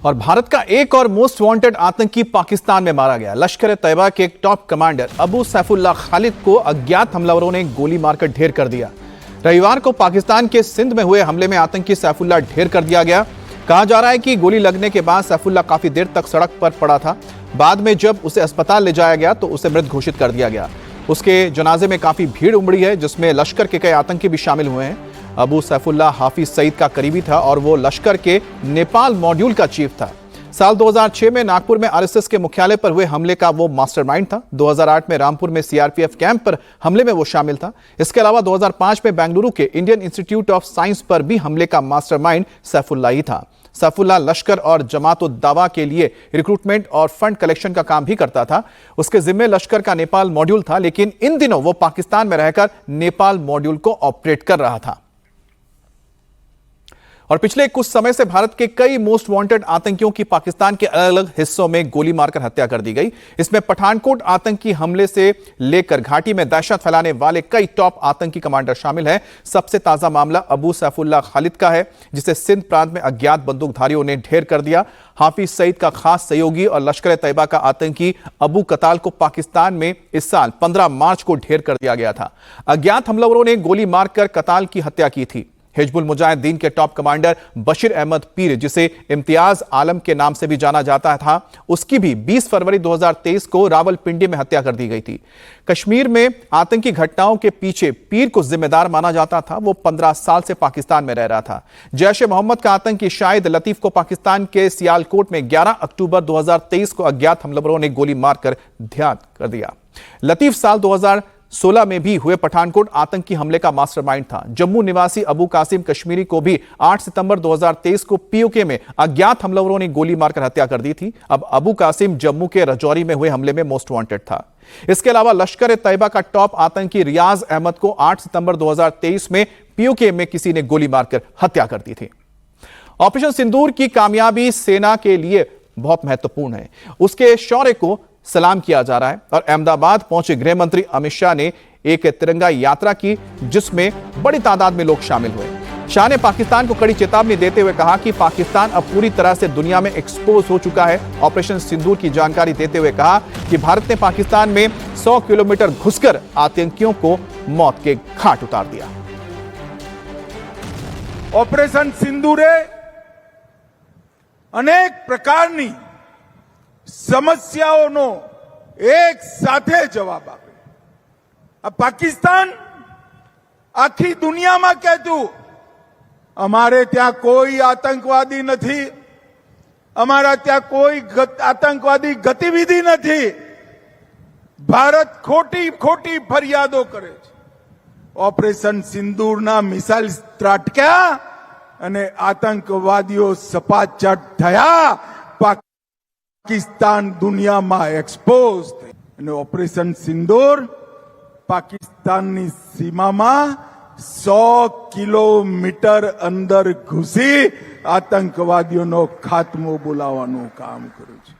और भारत का एक और मोस्ट वांटेड आतंकी पाकिस्तान में मारा गया। लश्कर ए तैयबा के एक टॉप कमांडर अबू सैफुल्लाह खालिद को अज्ञात हमलावरों ने गोली मारकर ढेर कर दिया। रविवार को पाकिस्तान के सिंध में हुए हमले में आतंकी सैफुल्लाह ढेर कर दिया गया। कहा जा रहा है कि गोली लगने के बाद सैफुल्लाह काफी देर तक सड़क पर पड़ा था। बाद में जब उसे अस्पताल ले जाया गया तो उसे मृत घोषित कर दिया गया। उसके जनाजे में काफी भीड़ उमड़ी है, जिसमें लश्कर के कई आतंकी भी शामिल हुए हैं। अबू सैफुल्लाह हाफिज सईद का करीबी था और वो लश्कर के नेपाल मॉड्यूल का चीफ था। साल 2006 में नागपुर में आरएसएस के मुख्यालय पर हुए हमले का वो मास्टरमाइंड था। 2008 में रामपुर में सीआरपीएफ कैंप पर हमले में वो शामिल था। इसके अलावा 2005 में बेंगलुरु के इंडियन इंस्टीट्यूट ऑफ साइंस पर भी हमले का मास्टरमाइंड सैफुल्लाह ही था। सैफुल्लाह लश्कर और जमात-उद-दावा के लिए रिक्रूटमेंट और फंड कलेक्शन का काम भी करता था। उसके जिम्मे लश्कर का नेपाल मॉड्यूल था, लेकिन इन दिनों वो पाकिस्तान में रहकर नेपाल मॉड्यूल को ऑपरेट कर रहा था। और पिछले कुछ समय से भारत के कई मोस्ट वांटेड आतंकियों की पाकिस्तान के अलग अलग हिस्सों में गोली मारकर हत्या कर दी गई। इसमें पठानकोट आतंकी हमले से लेकर घाटी में दहशत फैलाने वाले कई टॉप आतंकी कमांडर शामिल हैं। सबसे ताजा मामला अबू सैफुल्लाह खालिद का है, जिसे सिंध प्रांत में अज्ञात बंदूकधारियों ने ढेर कर दिया। हाफिज सईद का खास सहयोगी और लश्कर ए तैयबा का आतंकी अबू कताल को पाकिस्तान में इस साल 15 मार्च को ढेर कर दिया गया था। अज्ञात हमलावरों ने गोली मारकर कताल की हत्या की थी। हिजबुल मुजाहिदीन के टॉप कमांडर बशीर अहमद पीर, जिसे इम्तियाज आलम के नाम से भी जाना जाता था, उसकी भी 20 फरवरी 2023 को रावलपिंडी में हत्या कर दी गई थी। कश्मीर में आतंकी घटनाओं के पीछे पीर को जिम्मेदार माना जाता था। वो 15 साल से पाकिस्तान में रह रहा था। जैश-ए-मोहम्मद का आतंकी शाहिद लतीफ को पाकिस्तान के सियालकोट में 11 अक्टूबर 2023 को अज्ञात हमलावरों ने गोली मारकर ढेर कर दिया। लतीफ साल 2016 में भी हुए पठानकोट आतंकी हमले का मास्टरमाइंड था। जम्मू निवासी अबू कासिम कश्मीरी को भी 8 सितंबर 2023 को पीओके में अज्ञात हमलावरों ने गोली मारकर हत्या कर दी थी। अब अबू कासिम जम्मू के रजौरी में हुए हमले में मोस्ट वांटेड था। इसके अलावा लश्कर ए तैयबा का टॉप आतंकी रियाज अहमद को 8 सितंबर 2023 में पीओके में किसी ने गोली मारकर हत्या कर दी थी। ऑपरेशन सिंदूर की कामयाबी सेना के लिए बहुत महत्वपूर्ण है। उसके शौर्य को सलाम किया जा रहा है। और अहमदाबाद पहुंचे गृह मंत्री अमित शाह ने एक तिरंगा यात्रा की, जिसमें बड़ी तादाद में लोग शामिल हुए। शाह ने पाकिस्तान को कड़ी चेतावनी देते हुए कहा कि पाकिस्तान अब पूरी तरह से दुनिया में एक्सपोज हो चुका है। ऑपरेशन सिंदूर की जानकारी देते हुए कहा कि भारत ने पाकिस्तान में 100 किलोमीटर घुसकर आतंकियों को मौत के घाट उतार दिया। ऑपरेशन सिंदूरे अनेक प्रकारनी સમસ્યાઓનો એક સાથે જવાબ આપે। આ પાકિસ્તાન આખી દુનિયામાં કહેતું અમારે ત્યાં કોઈ આતંકવાદી નથી, અમારા ત્યાં કોઈ આતંકવાદી ગતિવિધિ નથી। ભારત ખોટી ખોટી ફરિયાદો કરે છે। ઓપરેશન સિંદૂરના મિસાઇલ ત્રાટક્યા અને આતંકવાદીઓ સપાચટ થયા। पाकिस्तान दुनिया में एक्सपोज थे। ऑपरेशन सिंदूर पाकिस्तान की सीमा में 100 किलोमीटर अंदर घुसी आतंकवादियों नो खात्मो बोलावानुं काम कर्युं छे।